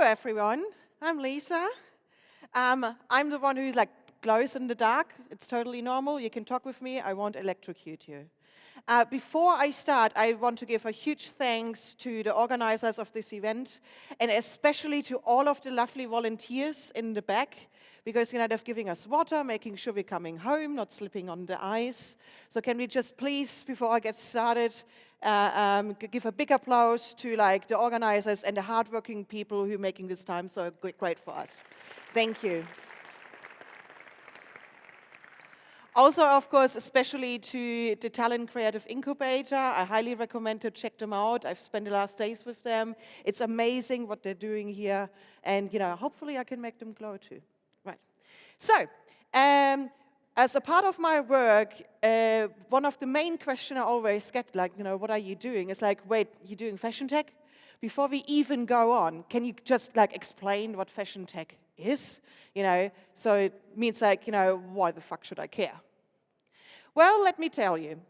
everyone. I'm Lisa. I'm the one who glows in the dark. It's totally normal. You can talk with me. I won't electrocute you. Before I start, I want to give a huge thanks to the organizers of this event, and especially to all of the lovely volunteers in the back, because they're giving us water, making sure we're coming home, not slipping on the ice. So can we just please, before I get started, give a big applause to the organizers and the hardworking people who are making this time so great for us. Thank you. Also, of course, especially to the Talent Creative Incubator, I highly recommend to check them out. I've spent the last days with them. It's amazing what they're doing here, and hopefully I can make them glow too. Right. So, as a part of my work, one of the main questions I always get, what are you doing? It's wait, you're doing FashionTech? Before we even go on, can you just explain what FashionTech is? So it means why the fuck should I care? Well, let me tell you.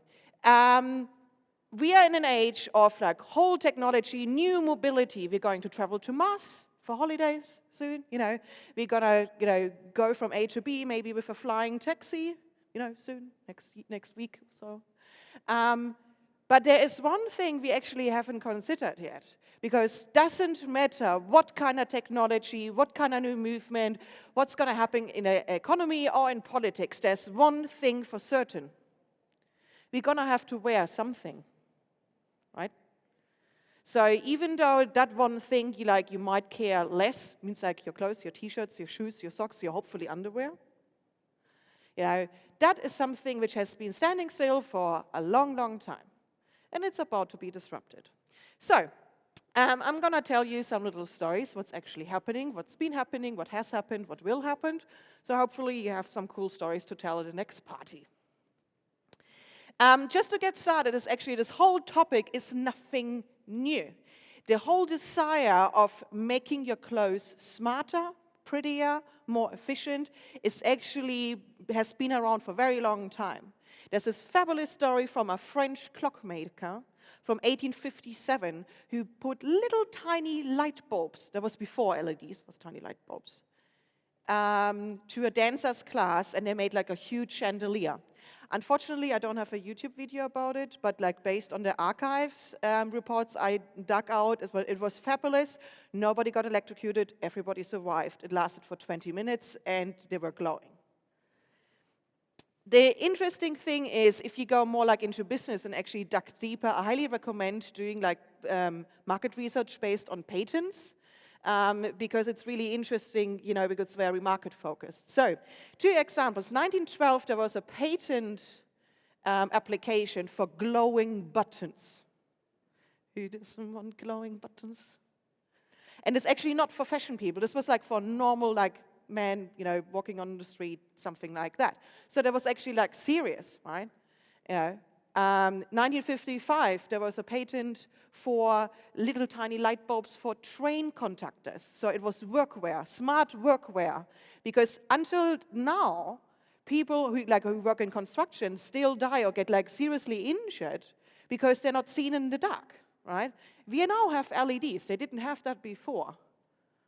We are in an age of whole technology, new mobility. We're going to travel to Mars for holidays soon. We're gonna go from A to B, maybe with a flying taxi. Soon, next week or so. But there is one thing we actually haven't considered yet, because it doesn't matter what kind of technology, what kind of new movement, what's going to happen in the economy or in politics, there's one thing for certain. We're going to have to wear something, right? So even though that one thing you might care less, means your clothes, your t-shirts, your shoes, your socks, your hopefully underwear, that is something which has been standing still for a long, long time. And it's about to be disrupted. So, I'm going to tell you some little stories, what's actually happening, what's been happening, what has happened, what will happen. So hopefully you have some cool stories to tell at the next party. Just to get started, this whole topic is nothing new. The whole desire of making your clothes smarter, prettier, more efficient has been around for a very long time. There's this fabulous story from a French clockmaker from 1857 who put little tiny light bulbs, that was before LEDs, was tiny light bulbs, to a dancer's class, and they made a huge chandelier. Unfortunately, I don't have a YouTube video about it, but based on the archives reports I dug out, it was fabulous. Nobody got electrocuted, everybody survived. It lasted for 20 minutes, and they were glowing. The interesting thing is, if you go more into business and actually dug deeper, I highly recommend doing market research based on patents, because it's really interesting, because it's very market focused. So, 2 examples. 1912, there was a patent application for glowing buttons. Who doesn't want glowing buttons? And it's actually not for fashion people. This was for normal man, walking on the street, something like that. So that was actually serious, right? 1955, there was a patent for little tiny light bulbs for train conductors. So it was workwear, smart workwear, because until now, people who work in construction still die or get seriously injured because they're not seen in the dark, right? We now have LEDs. They didn't have that before.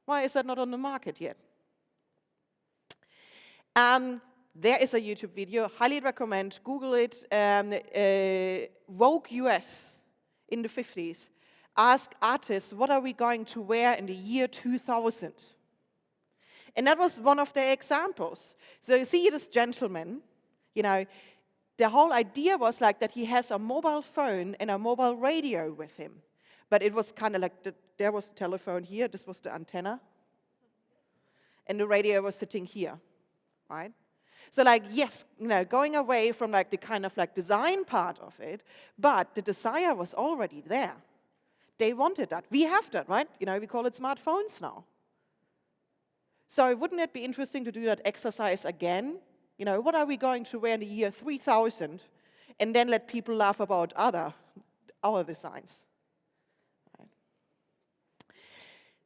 Why is that not on the market yet? There is a YouTube video, highly recommend, Google it. Vogue US in the 50s asked artists, what are we going to wear in the year 2000? And that was one of the examples. So you see this gentleman, the whole idea was that he has a mobile phone and a mobile radio with him. But it was kind of there was the telephone here, this was the antenna, and the radio was sitting here. Right? So yes, going away from the kind of design part of it, but the desire was already there. They wanted that. We have that, right? We call it smartphones now. So wouldn't it be interesting to do that exercise again? What are we going to wear in the year 3000? And then let people laugh about our designs.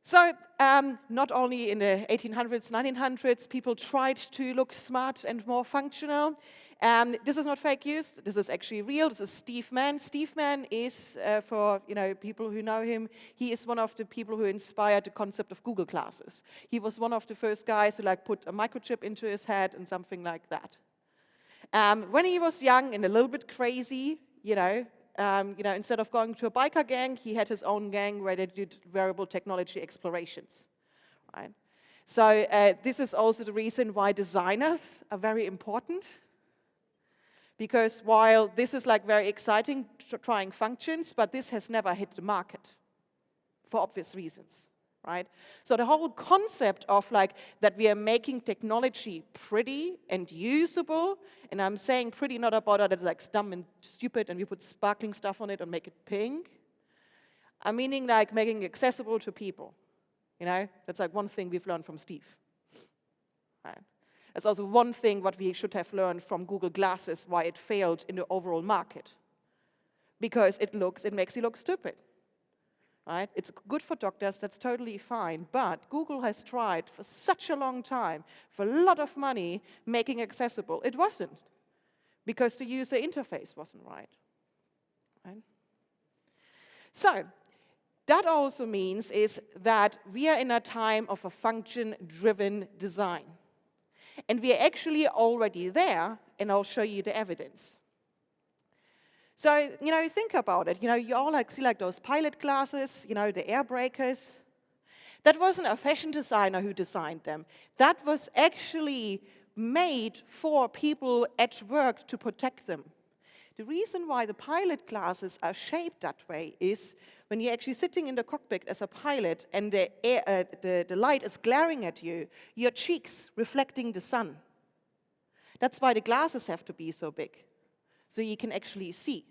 So not only in the 1800s, 1900s, people tried to look smart and more functional. This is not fake news. This is actually real. This is Steve Mann. Steve Mann is, for people who know him, he is one of the people who inspired the concept of Google glasses. He was one of the first guys who put a microchip into his head and something like that. When he was young and a little bit crazy, instead of going to a biker gang, he had his own gang where they did wearable technology explorations. Right? So this is also the reason why designers are very important. Because while this is very exciting, trying functions, but this has never hit the market for obvious reasons, right? So the whole concept of that we are making technology pretty and usable, and I'm saying pretty not about that it's dumb and stupid and we put sparkling stuff on it and make it pink. I'm meaning making it accessible to people. That's one thing we've learned from Steve. Right? That's also one thing what we should have learned from Google Glasses, why it failed in the overall market. Because it makes you look stupid. Right? It's good for doctors, that's totally fine, but Google has tried for such a long time, for a lot of money, making accessible. It wasn't, because the user interface wasn't right. Right? So, that also means is that we are in a time of a function-driven design. And we are actually already there, and I'll show you the evidence. So, think about it. You all see those pilot glasses, the Airbreakers. That wasn't a fashion designer who designed them. That was actually made for people at work to protect them. The reason why the pilot glasses are shaped that way is when you're actually sitting in the cockpit as a pilot and the light is glaring at you, your cheeks reflecting the sun. That's why the glasses have to be so big, so you can actually see,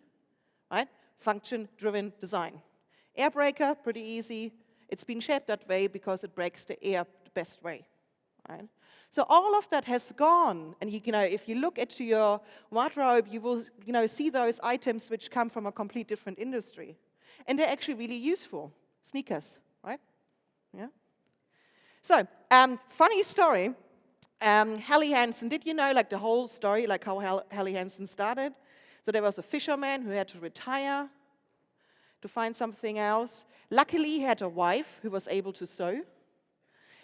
right? Function-driven design. Airbreaker, pretty easy. It's been shaped that way because it breaks the air the best way, right? So all of that has gone, and if you look into your wardrobe, you will see those items which come from a complete different industry. And they're actually really useful. Sneakers, right? Yeah. So, funny story. Helen Hansen, did you know the whole story, how Helen Hansen started? So there was a fisherman who had to retire to find something else. Luckily, he had a wife who was able to sew.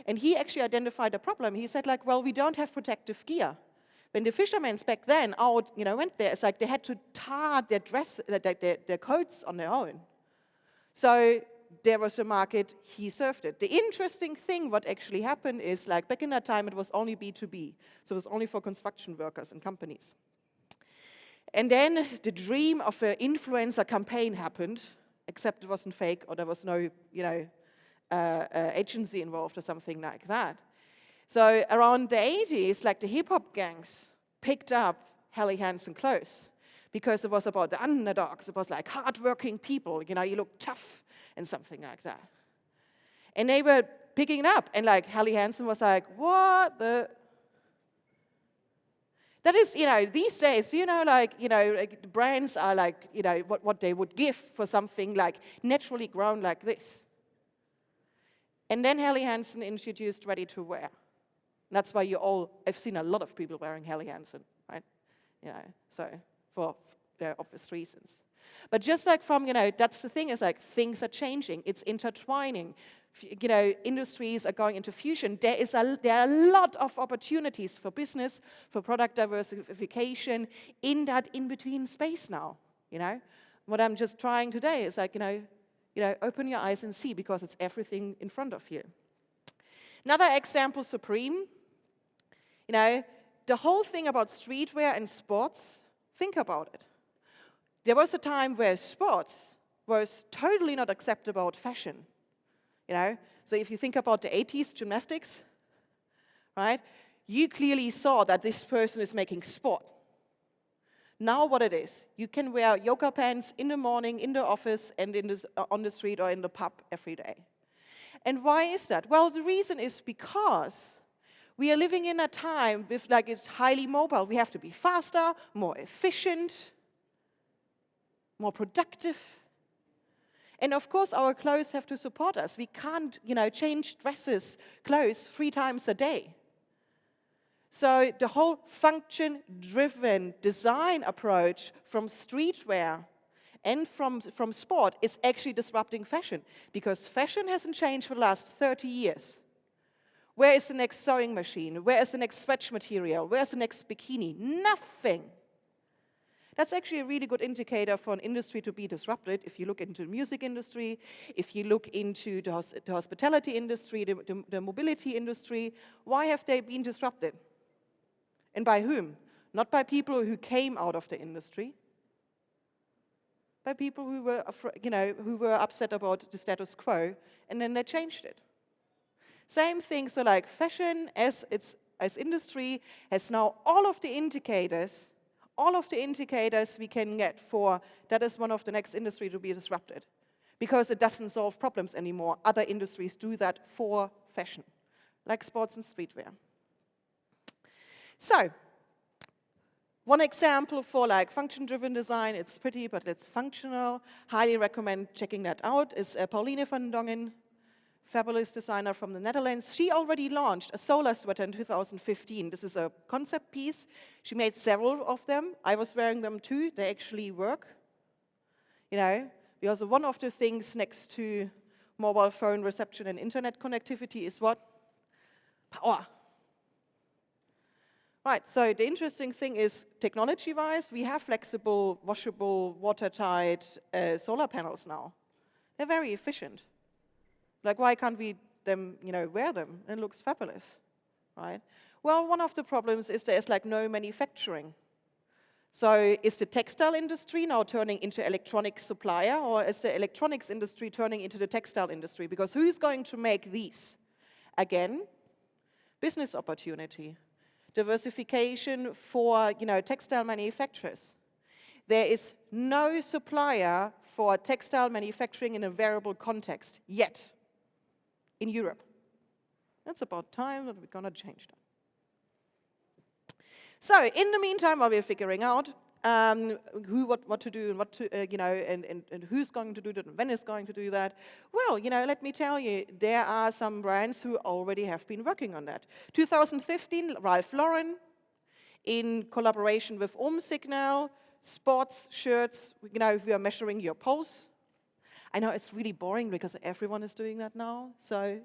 And he actually identified a problem. He said, well, we don't have protective gear. When the fishermen back then went there, it's they had to tar their their coats on their own. So there was a market, he served it. The interesting thing what actually happened is, back in that time, it was only B2B. So it was only for construction workers and companies. And then the dream of an influencer campaign happened, except it wasn't fake or there was no, agency involved or something like that. So around the 80s, the hip-hop gangs picked up Helen Hansen clothes because it was about the underdogs. It was hard-working people, you look tough and something like that. And they were picking it up, and Helen Hansen was what the? That is, these days, the brands are what they would give for something naturally grown like this. And then Helen Hansen introduced ready-to-wear. That's why I've seen a lot of people wearing Helen Hansen, right? So for obvious reasons. But just from, that's the thing is things are changing. It's intertwining. Industries are going into fusion. There are a lot of opportunities for business, for product diversification in that in-between space now, What I'm just trying today is open your eyes and see, because it's everything in front of you. Another example, Supreme. The whole thing about streetwear and sports, think about it. There was a time where sports was totally not acceptable about fashion. So if you think about the 80s gymnastics, right, you clearly saw that this person is making sport. Now what it is, you can wear yoga pants in the morning, in the office, and on the street or in the pub every day. And why is that? Well, the reason is because we are living in a time with it's highly mobile. We have to be faster, more efficient, more productive. And of course, our clothes have to support us. We can't, change clothes 3 times a day. So the whole function-driven design approach from streetwear and from sport is actually disrupting fashion, because fashion hasn't changed for the last 30 years. Where is the next sewing machine? Where is the next stretch material? Where is the next bikini? Nothing. That's actually a really good indicator for an industry to be disrupted. If you look into the music industry, if you look into the hospitality industry, the mobility industry, why have they been disrupted? And by whom? Not by people who came out of the industry, by people who were, who were upset about the status quo, and then they changed it. Same thing, so like fashion as industry has now all of the indicators we can get for that is one of the next industry to be disrupted, because it doesn't solve problems anymore. Other industries do that for fashion, like sports and streetwear. So, one example for like function-driven design, it's pretty, but it's functional. Highly recommend checking that out, is Pauline van Dongen, fabulous designer from the Netherlands. She already launched a solar sweater in 2015. This is a concept piece. She made several of them. I was wearing them too. They actually work. Because one of the things next to mobile phone reception and internet connectivity is what? Power. Right, so the interesting thing is, technology-wise, we have flexible, washable, watertight solar panels now. They're very efficient. Like, why can't we wear them? It looks fabulous, right? Well, one of the problems is there's like no manufacturing. So is the textile industry now turning into electronics supplier, or is the electronics industry turning into the textile industry? Because who's going to make these? Again, business opportunity. Diversification for textile manufacturers. There is no supplier for textile manufacturing in a wearable context yet in Europe. It's about time that we're going to change that. So in the meantime, while we're figuring out what to do and what to and who's going to do that and when is going to do that, well, let me tell you, there are some brands who already have been working on that. 2015, Ralph Lauren, in collaboration with Signal, sports shirts, we are measuring your pulse. I know it's really boring because everyone is doing that now, so,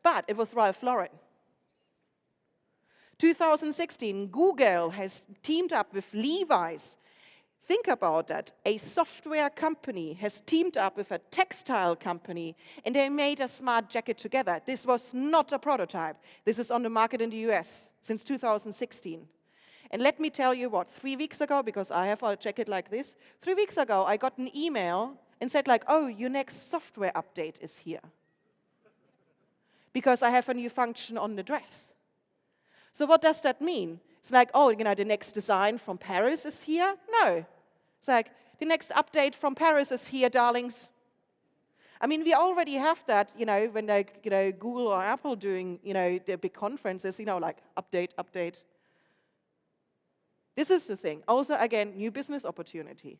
but it was Ralph Lauren. 2016, Google has teamed up with Levi's. Think about that. A software company has teamed up with a textile company, and they made a smart jacket together. This was not a prototype. This is on the market in the US since 2016. And let me tell you what, 3 weeks ago, because I have a jacket like this, 3 weeks ago, I got an email and said like, oh, your next software update is here. Because I have a new function on the dress. So what does that mean? It's like, oh, the next design from Paris is here? No. It's like, the next update from Paris is here, darlings. I mean, we already have that, when Google or Apple doing, their big conferences, like update. This is the thing. Also, again, new business opportunity.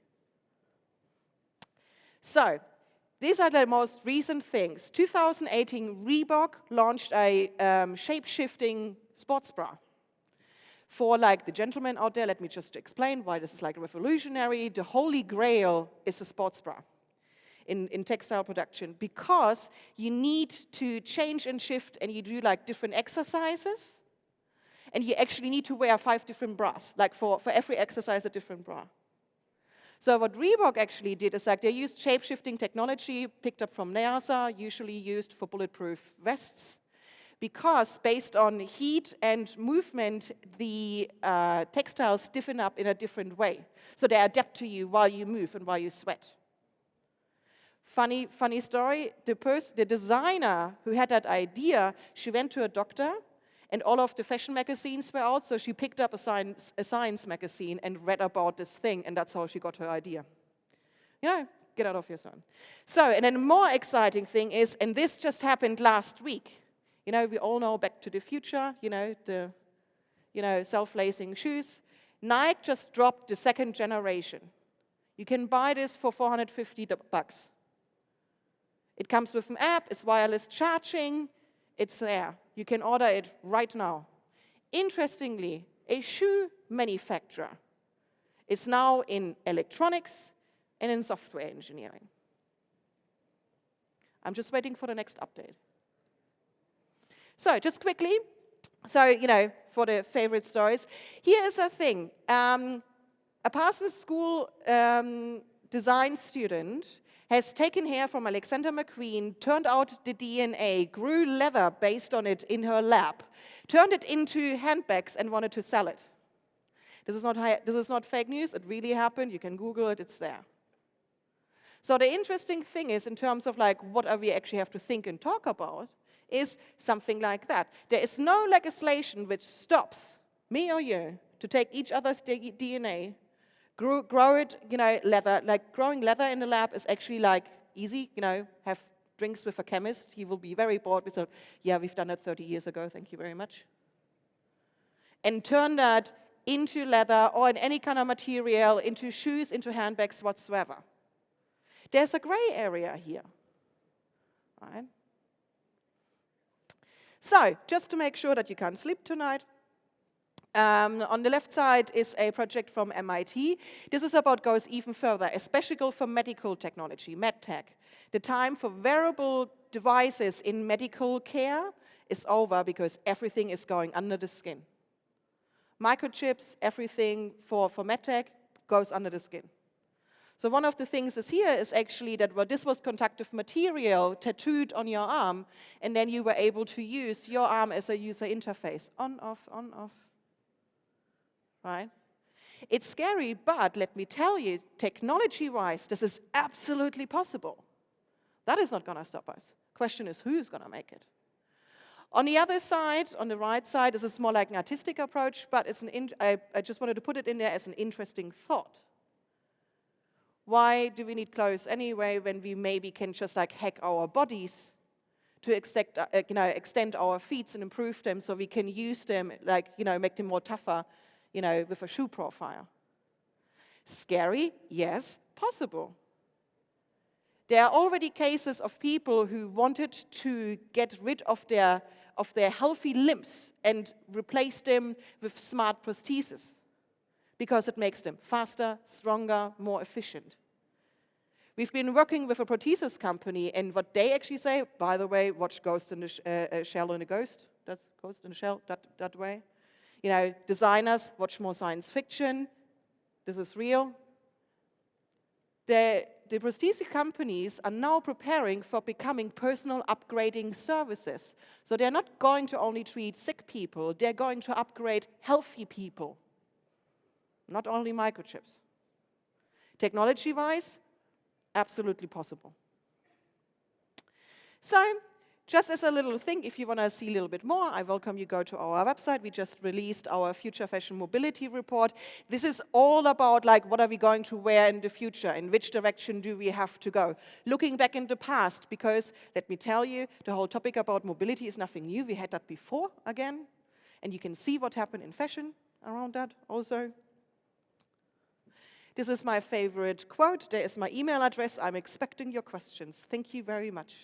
So, these are the most recent things. 2018, Reebok launched a shape-shifting sports bra. For the gentlemen out there, let me just explain why this is revolutionary. The holy grail is a sports bra in textile production, because you need to change and shift, and you do different exercises, and you actually need to wear 5 different bras, for every exercise a different bra. So what Reebok actually did is they used shape-shifting technology picked up from NASA, usually used for bulletproof vests, because based on heat and movement, the textiles stiffen up in a different way. So they adapt to you while you move and while you sweat. Funny story, the designer who had that idea, she went to a doctor, and all of the fashion magazines were out, so she picked up a science magazine and read about this thing, and that's how she got her idea. Get out of your zone. So, and then the more exciting thing is, and this just happened last week, we all know Back to the Future, the self-lacing shoes. Nike just dropped the 2nd generation. You can buy this for $450. It comes with an app, it's wireless charging, it's there. You can order it right now. Interestingly, a shoe manufacturer is now in electronics and in software engineering. I'm just waiting for the next update. So just quickly, for the favorite stories, here is a thing. A Parsons School design student has taken hair from Alexander McQueen, turned out the DNA, grew leather based on it in her lab, turned it into handbags and wanted to sell it. This is not fake news, it really happened, you can Google it, it's there. So the interesting thing is, in terms of like what we actually have to think and talk about, is something like that. There is no legislation which stops me or you to take each other's DNA, grow it, leather. Like growing leather in the lab is actually like easy, have drinks with a chemist. He will be very bored with, yeah, we've done it 30 years ago, thank you very much. And turn that into leather or in any kind of material, into shoes, into handbags, whatsoever. There's a gray area here. Right? So, just to make sure that you can't sleep tonight, on the left side is a project from MIT. This is goes even further, especially for medical technology, medtech. The time for wearable devices in medical care is over because everything is going under the skin. Microchips, everything for medtech goes under the skin. So one of the things is actually that this was conductive material tattooed on your arm, and then you were able to use your arm as a user interface. On, off, right? It's scary, but let me tell you, technology-wise, this is absolutely possible. That is not going to stop us. Question is, who's going to make it? On the other side, on the right side, this is more like an artistic approach, but I just wanted to put it in there as an interesting thought. Why do we need clothes anyway when we maybe can just like hack our bodies to extend our feet and improve them so we can use them, make them more tougher, with a shoe profile? Scary? Yes, possible. There are already cases of people who wanted to get rid of their healthy limbs and replace them with smart prostheses, because it makes them faster, stronger, more efficient. We've been working with a prosthesis company, and what they actually say, by the way, watch Ghost in the Shell and a Ghost, that's Ghost in the Shell, that way. Designers, watch more science fiction, this is real. The prosthesis companies are now preparing for becoming personal upgrading services. So they're not going to only treat sick people, they're going to upgrade healthy people. Not only microchips. Technology-wise, absolutely possible. So, just as a little thing, if you want to see a little bit more, I welcome you go to our website. We just released our Future Fashion Mobility Report. This is all about what are we going to wear in the future, in which direction do we have to go. Looking back in the past, because let me tell you, the whole topic about mobility is nothing new. We had that before again, and you can see what happened in fashion around that also. This is my favorite quote. There is my email address. I'm expecting your questions. Thank you very much.